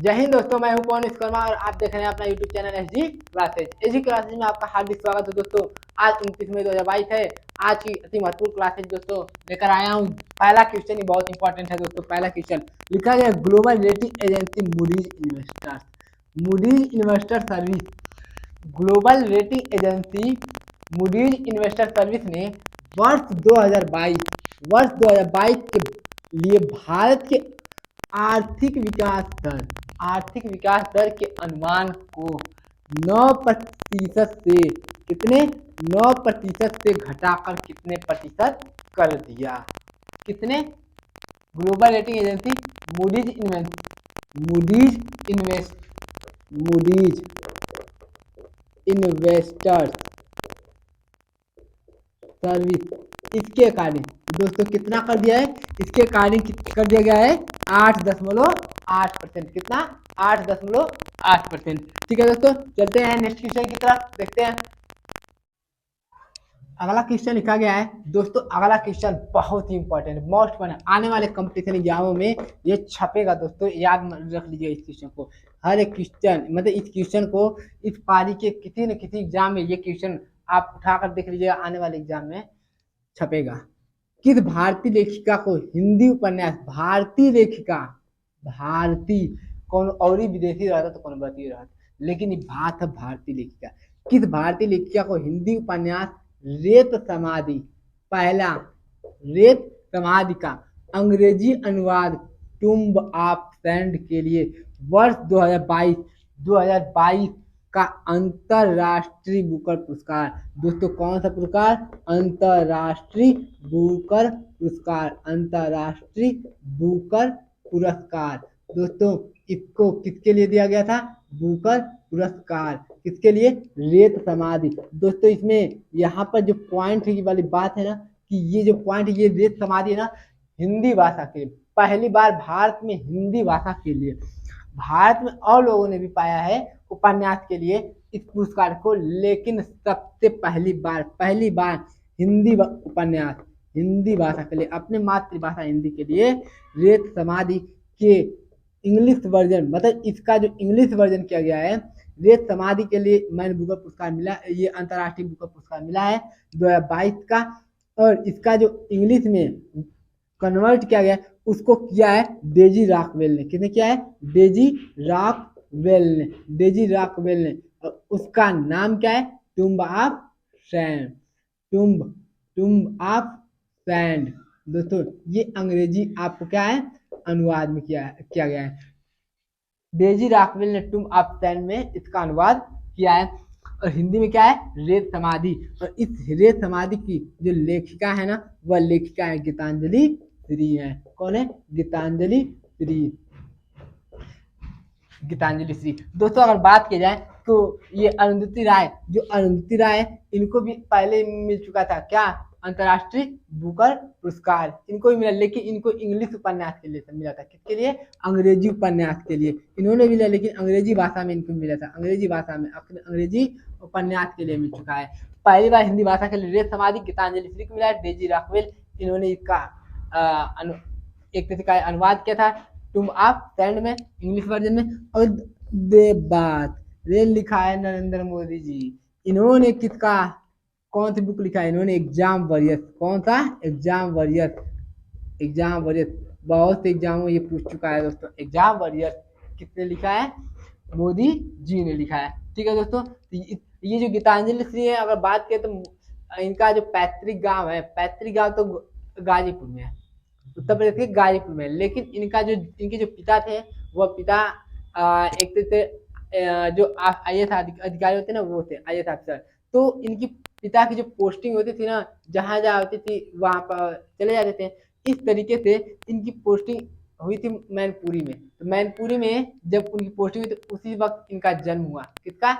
जय हिंद दोस्तों, मैं हूं पवन विश्वकर्मा और आप देख रहे हैं अपना YouTube channel SG classes. SG classes में आपका हार्दिक स्वागत है दोस्तों। आज 29 मई 2022 है। आज की अति महत्वपूर्ण क्लासेज दोस्तों लेकर आया हूं। पहला क्वेश्चन ही बहुत इंपॉर्टेंट है दोस्तों। पहला क्वेश्चन लिखा गया global rating agency Moody's investor service. Global rating agency Moody's investor service ने वर्ष 2022 के लिए भारत के आर्थिक विकास दर के अनुमान को 9% से कितने 9% से घटाकर कितने प्रतिशत कर दिया। कितने? Global rating agency Moody's investors service, इसके अकॉर्डिंग दोस्तों कितना कर दिया है? इसके अकॉर्डिंग कर दिया गया है 8.8%। कितना? 8.8%। ठीक है दोस्तों, चलते हैं नेक्स्ट क्वेश्चन की तरफ, देखते हैं। अगला क्वेश्चन लिखा गया है दोस्तों। अगला क्वेश्चन बहुत ही इंपॉर्टेंट, मोस्ट फन, आने वाले कंपटीशन एग्जामों में ये छपेगा दोस्तों, याद रख लीजिए इस क्वेश्चन को। हर एक क्वेश्चन मतलब इस क्वेश्चन को इस पारी के किसी न किसी एग्जाम में ये क्वेश्चन आप उठाकर देख लीजिएगा, आने वाले एग्जाम में छपेगा। किस भारतीय लेखिका को हिंदी उपन्यास, भारतीय कौन और ही विदेशी रहता तो कौन भारतीय रहता, लेकिन ये बात है भारतीय लेखिका। किस भारतीय लेखिका को हिंदी उपन्यास रेत समाधि का अंग्रेजी अनुवाद टुम्ब ऑफ सैंड के लिए वर्ष 2022 का अंतरराष्ट्रीय बुकर पुरस्कार। दोस्तों कौन सा पुरस्कार? अंतरराष्ट्रीय बुकर पुरस्कार। दोस्तों इसको किसके लिए दिया गया था? बुकर पुरस्कार किसके लिए? रेत समाधि। दोस्तों इसमें यहाँ पर जो पॉइंट वाली बात है ना, कि ये जो पॉइंट ये रेत समाधि है ना, हिंदी भाषा के लिए पहली बार भारत में, हिंदी भाषा के लिए भारत में और लोगों ने भी पाया है उपन्यास के लिए इस पुरस्कार को, लेकिन सबसे पहली बार हिंदी उपन्यास हिंदी भाषा के लिए, अपने मातृभाषा हिंदी के लिए रेत समाधि के इंग्लिश वर्जन, मतलब इसका जो इंग्लिश वर्जन किया गया है रेत समाधि के लिए मैंने बुकर पुरस्कार मिला, ये अंतरराष्ट्रीय बुकर पुरस्कार मिला है 2022 का। और इसका जो इंग्लिश में कन्वर्ट किया गया उसको किया है डेजी रॉकवेल ने। किसने किया है? डेजी रॉकवेल ने। और उसका नाम क्या है? Tomb of sand. दोस्तों ये अंग्रेजी आपको क्या है? अनुवाद में किया गया है। डेजी रॉकवेल ने टुम्ब ऑफ सैंड में इसका अनुवाद किया है। और हिंदी में क्या है? रेत समाधि। और इस रेत समाधि की जो लेखिका है ना, वह लेखिका है गीतांजलि श्री है। कौन है? गीतांजलि श्री। दोस्तों अगर बात की जाए तो ये अरुंधति राय इनको भी पहले मिल चुका था क्या? अंतरराष्ट्रीय बुकर पुरस्कार इनको भी मिला, लेकिन इनको इंग्लिश उपन्यास के लिए मिला था। किसके लिए? अंग्रेजी उपन्यास के लिए इन्होंने मिला, लेकिन अंग्रेजी भाषा में इनको मिला था। अंग्रेजी भाषा में अंग्रेजी उपन्यास के लिए मिल चुका है। पहली बार हिंदी भाषा के लिए रेत समाधि गीतांजलि श्री को मिला है। डेजी रॉकवेल इन्होंने इसका एक तरह का अनुवाद किया था टुम्ब ऑफ सैंड में, इंग्लिश वर्जन में। और बात रेल लिखा है नरेंद्र मोदी जी। इन्होंने किसका, कौन सी बुक लिखा है? इन्होंने एग्जाम वॉरियर्स। कौन सा? Exam warriors. बहुत से एग्जामों ये पूछ चुका है दोस्तों। एग्जाम वॉरियर्स किसने लिखा है? मोदी जी ने लिखा है। ठीक है दोस्तों, ये जो गीतांजलि श्री है, अगर बात करें तो इनका जो पैतृक गांव तो गाजीपुर में है, उत्तर प्रदेश के गाजीपुर में। लेकिन इनके जो पिता थे, वह पिता एक तरह से जो IAS अधिकारी होते ना, वो थे IAS अफसर। तो इनकी पिता की जो पोस्टिंग होती थी ना, जहाँ होती थी वहां पर चले जाते थे। इस तरीके से इनकी पोस्टिंग हुई थी मैनपुरी में। तो मैनपुरी में जब उनकी पोस्टिंग हुई तो उसी वक्त इनका जन्म हुआ। किसका?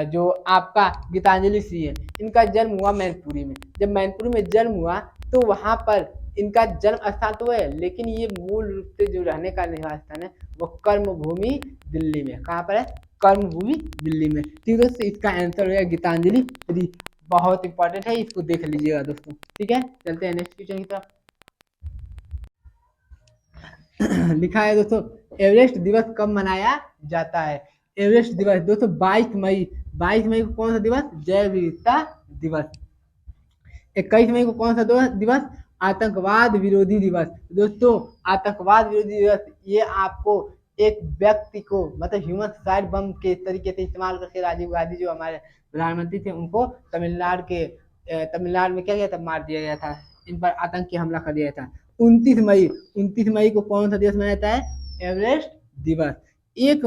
जो आपका गीतांजलि श्री है, इनका जन्म हुआ मैनपुरी में। जब मैनपुरी में जन्म हुआ तो वहां पर इनका जन्म स्थान तो है, लेकिन ये मूल रूप से जो रहने का निवास स्थान है वो कर्मभूमि दिल्ली में। कहाँ पर है? कर्मभूमि दिल्ली में। ठीक है दोस्तों, इसका आंसर हो गया गीतांजलि श्री। बहुत इंपॉर्टेंट है, इसको देख लीजिएगा दोस्तों। ठीक है, चलते हैं नेक्स्ट क्वेश्चन की तरफ। लिखा है दोस्तों, एवरेस्ट दिवस कब मनाया जाता है? एवरेस्ट दिवस दोस्तों 22 मई। 22 मई को कौन सा दिवस? जैव विविधता दिवस। 21 मई को कौन सा दिवस? आतंकवाद विरोधी दिवस। दोस्तों आतंकवाद विरोधी दिवस ये आपको एक व्यक्ति को मतलब ह्यूमन सुसाइड बम के तरीके से इस्तेमाल करके राजीव गांधी जो हमारे प्रधानमंत्री थे उनको तमिलनाडु में क्या किया था? मार दिया गया था। इन पर आतंकी हमला कर दिया था। 29 मई को कौन सा दिवस मनाया जाता है? एवरेस्ट दिवस। 1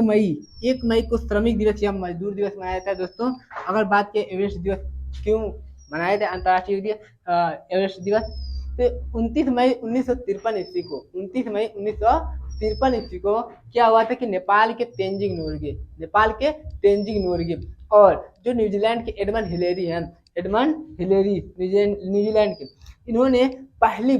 मई को श्रमिक दिवस या मजदूर दिवस मनाया जाता है। दोस्तों अगर बात करें एवरेस्ट दिवस क्यों मनाया जाता है अंतर्राष्ट्रीय एवरेस्ट दिवस, तो 29 मई 1953 को क्या हुआ था कि नेपाल के तेंजिंग नोरगे और जो न्यूजीलैंड के एडमंड हिलेरी हैं, न्यूजीलैंड के, इन्होंने पहली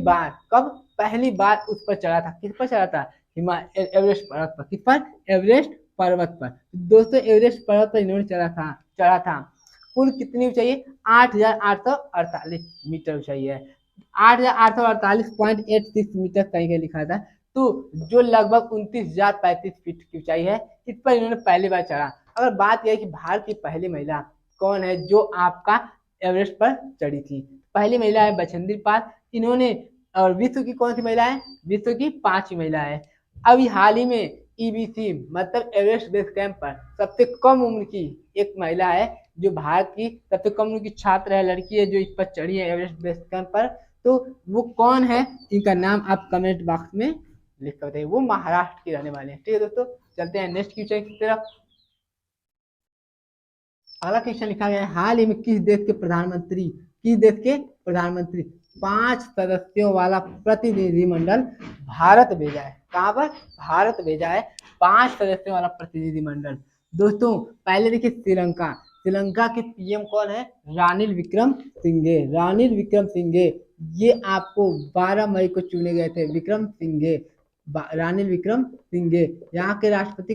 बार उस पर चढ़ा था। किस पर चढ़ा था? एवरेस्ट पर्वत पर। किस पर? एवरेस्ट पर्वत पर। दोस्तों एवरेस्ट पर्वत पर इन्होंने चढ़ा था। कुल कितनी ऊंचाई है? 8,848 मीटर ऊंचाई है। 8,848.86 मीटर कहीं कहीं लिखा था। तो जो लगभग 29,035 फीट की ऊंचाई है, इस पर इन्होंने पहली बार चढ़ा। अगर बात यह है कि भारत की पहली महिला कौन है जो आपका एवरेस्ट पर चढ़ी थी? पहली महिला है बछेंद्री पाल। इन्होंने और विश्व की कौन सी महिला है? विश्व की 5वीं महिला है। अभी हाल ही में ईबीसी मतलब एवरेस्ट बेस कैंप पर सबसे कम उम्र की एक महिला है जो भारत की सबसे कम उम्र की छात्र है, लड़की है जो इस पर चढ़ी है एवरेस्ट बेस कैंप पर। तो वो कौन है? इनका नाम आप कमेंट बॉक्स में लिख कर बताइए। वो महाराष्ट्र के रहने वाले हैं। ठीक है दोस्तों, चलते हैं नेक्स्ट क्वेश्चन की तरफ। अगला क्वेश्चन लिखा गया है, हाल ही में किस देश के प्रधानमंत्री 5 सदस्यों वाला प्रतिनिधिमंडल भारत भेजा है? कहां पर? भारत भेजा है 5 सदस्यों वाला प्रतिनिधिमंडल। दोस्तों पहले देखिए श्रीलंका के पीएम कौन है? रानिल विक्रम सिंघे। ये आपको 12 मई को चुने गए थे। रानिल विक्रम सिंघे। यहाँ के राष्ट्रपति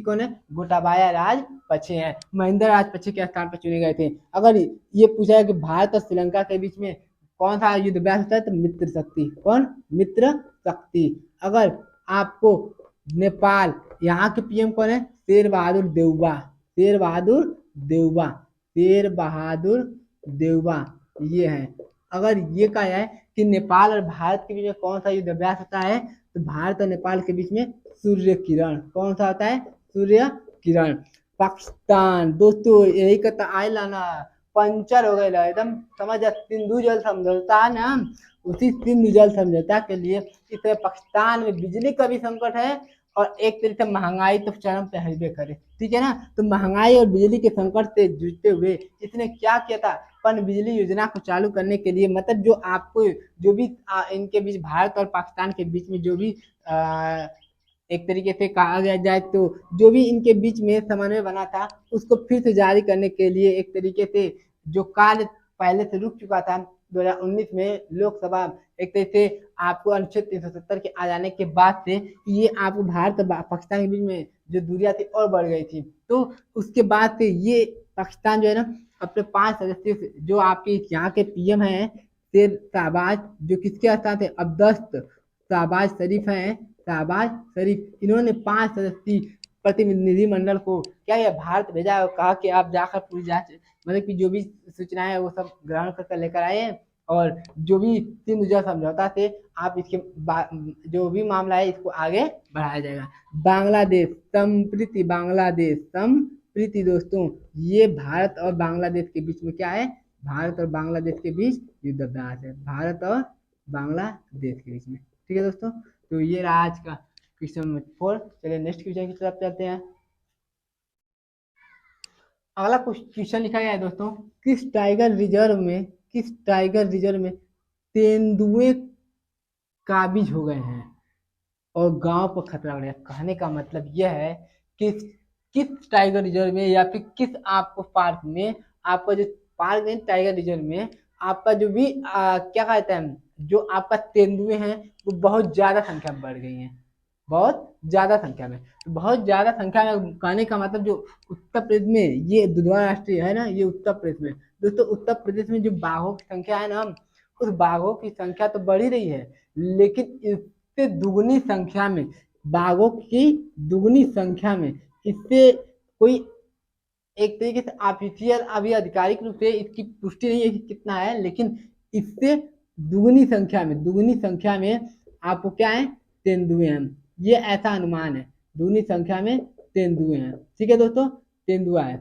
कौन है? गोटाबाया राजपक्षे हैं। महिंदा राजपक्षे के स्थान पर चुने गए थे। अगर ये पूछा है कि भारत और श्रीलंका के बीच में कौन सा युद्ध अभ्यास होता है, तो मित्र शक्ति। कौन? मित्र शक्ति। अगर आपको नेपाल, यहाँ के पीएम कौन है? शेर बहादुर देउबा ये है। अगर ये कहा जाए कि नेपाल और भारत के बीच में कौन सा युद्ध अभ्यास होता है, तो भारत और नेपाल के बीच में सूर्य किरण। कौन सा होता है? सूर्य किरण। पाकिस्तान दोस्तों यही कहता आए लाना पंचर हो गए एकदम समझ सिंधु जल समझौता ना, उसी सिंधु जल समझौता के लिए इस पाकिस्तान में बिजली का भी संकट है और एक तरीके से महंगाई तो चरम पे है करे। ठीक है ना, तो महंगाई और बिजली के संकट से जूझते हुए इसने क्या किया था? पन बिजली योजना को चालू करने के लिए मतलब जो आपको जो भी इनके बीच भारत और पाकिस्तान के बीच में जो भी एक तरीके से कहा गया जाए तो जो भी इनके बीच में समन्वय बना था उसको फिर से जारी करने के लिए एक तरीके से जो कार्य पहले से रुक चुका था 2019 में लोकसभा एक तरीके से आपको अनुच्छेद 370 के आ जाने के बाद से ये आपको भारत और पाकिस्तान के बीच में जो दूरियां थी और बढ़ गई थी। तो उसके बाद से ये पाकिस्तान जो है ना अपने 5 सदस्य जो आपके यहाँ के पीएम है शेर शाहबाज, जो किसके साथ है? अब्दस्त शाहबाज शरीफ। इन्होंने 5 सदस्यीय प्रतिनिधिमंडल को क्या किया? भारत भेजा और कहा कि आप जाकर पूरी जांच मतलब कि जो भी सूचनाएं है वो सब ग्रहण करके लेकर आए और जो भी सिंधु जल समझौता से आप इसके जो भी मामला है इसको आगे बढ़ाया जाएगा। संप्रीति दोस्तों ये भारत और बांग्लादेश के बीच में क्या है? भारत और बांग्लादेश के बीच युद्ध अभ्यास है। भारत और बांग्लादेश के बीच में। ठीक है दोस्तों, तो ये रहा आज का क्वेश्चन नंबर 4। चलिए नेक्स्ट क्वेश्चन की तरफ चलते हैं। अगला क्वेश्चन लिखा गया है दोस्तों, किस टाइगर रिजर्व में तेंदुए काबिज हो गए हैं और गांव पर खतरा बढ़ गया? कहने का मतलब यह है कि किस टाइगर रिजर्व में या फिर किस आपको पार्क में, आपका जो पार्क में टाइगर रिजर्व में आपका जो भी क्या कहते हैं जो आपका तेंदुए हैं वो बहुत ज्यादा संख्या में बढ़ गई हैं। बहुत ज्यादा संख्या में कहने का मतलब जो उत्तर प्रदेश में ये दुधवा राष्ट्रीय है ना, ये उत्तर प्रदेश में। दोस्तों उत्तर प्रदेश में जो बाघों की संख्या है ना, उस बाघों की संख्या तो बढ़ ही रही है लेकिन इससे दुगनी संख्या में, बाघों की दुगनी संख्या में, इससे कोई एक तरीके से ऑफिशियल अभी आधिकारिक रूप से इसकी पुष्टि नहीं है कि कितना है, लेकिन इससे दुगनी संख्या में आपको क्या है, तेंदुए हैं। ये ऐसा अनुमान है, दुगनी संख्या में तेंदुए हैं। ठीक है दोस्तों, तेंदुआ है।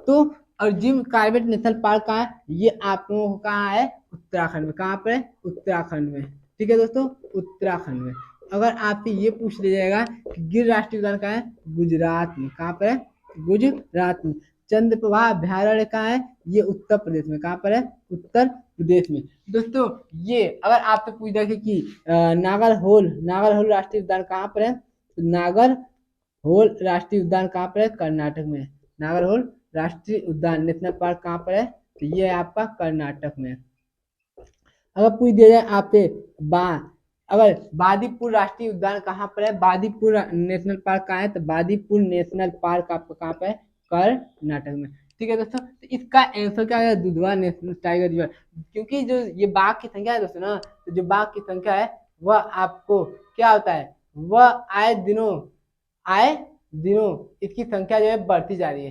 तो और जिम कॉर्बेट नेशनल पार्क कहाँ है, ये आप लोगों को कहाँ है, उत्तराखंड में। कहाँ पर है, उत्तराखंड में। ठीक है दोस्तों, उत्तराखंड में। अगर आपसे ये पूछ लिया जाएगा कि गिर राष्ट्रीय उद्यान कहाँ है, गुजरात में। कहाँ पर है, गुजरात में। चंद्रप्रभा अभ्यारण्य कहाँ है, ये उत्तर प्रदेश में। कहाँ पर है, उत्तर प्रदेश में। दोस्तों ये अगर आपसे पूछ जाए कि नागरहोल राष्ट्रीय उद्यान कहाँ पर है, तो नागरहोल राष्ट्रीय उद्यान कहाँ पर है, कर्नाटक में। नागरहोल राष्ट्रीय उद्यान नेशनल पार्क कहाँ पर है, तो ये है आपका कर्नाटक में। अगर पूछ दिया जाए आपसे अगर बादीपुर राष्ट्रीय उद्यान कहाँ पर है, बादीपुर नेशनल पार्क कहाँ है, तो बादीपुर नेशनल पार्क आपका कहाँ पर है, कर्नाटक में। ठीक है दोस्तों, तो इसका आंसर क्या है, दुधवा नेशनल टाइगर रिजर्व। क्योंकि जो ये बाघ की संख्या है दोस्तों ना, तो जो बाघ की संख्या है वह आपको क्या होता है, वह आए दिनों इसकी संख्या जो है बढ़ती जा रही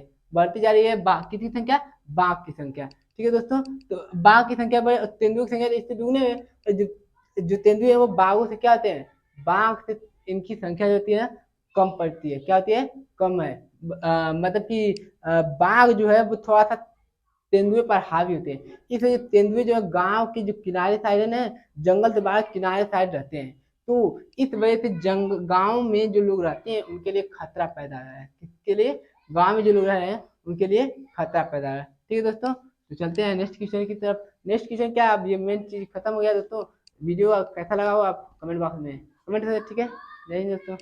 है। बाघ की संख्या, बाघ की संख्या। ठीक है दोस्तों, तो बाघ की संख्या बढ़े, तेंदुए की संख्या इससे दुगने में, जो तेंदुए है वो बाघों से क्या होते हैं, बाघ से इनकी संख्या जो होती है कम पड़ती है। क्या होती है, कम है। मतलब कि बाघ जो है वो थोड़ा सा तेंदुए पर हावी होते हैं। इस वजह से तेंदुए जो है गांव के जो किनारे साइड है ना, जंगल से बाहर किनारे साइड रहते हैं। तो इस वजह से गांव में जो लोग रहते हैं उनके लिए खतरा पैदा हो रहा है। किसके लिए, गांव में जो लोग रह रहे हैं उनके लिए खतरा पैदा हो रहा है। ठीक है दोस्तों, तो चलते हैं नेक्स्ट क्वेश्चन की तरफ। नेक्स्ट क्वेश्चन क्या, अब ये मेन चीज खत्म हो गया दोस्तों। वीडियो कैसा लगा हो आप कमेंट बॉक्स में कमेंट करें। ठीक है, जय हिंद दोस्तों।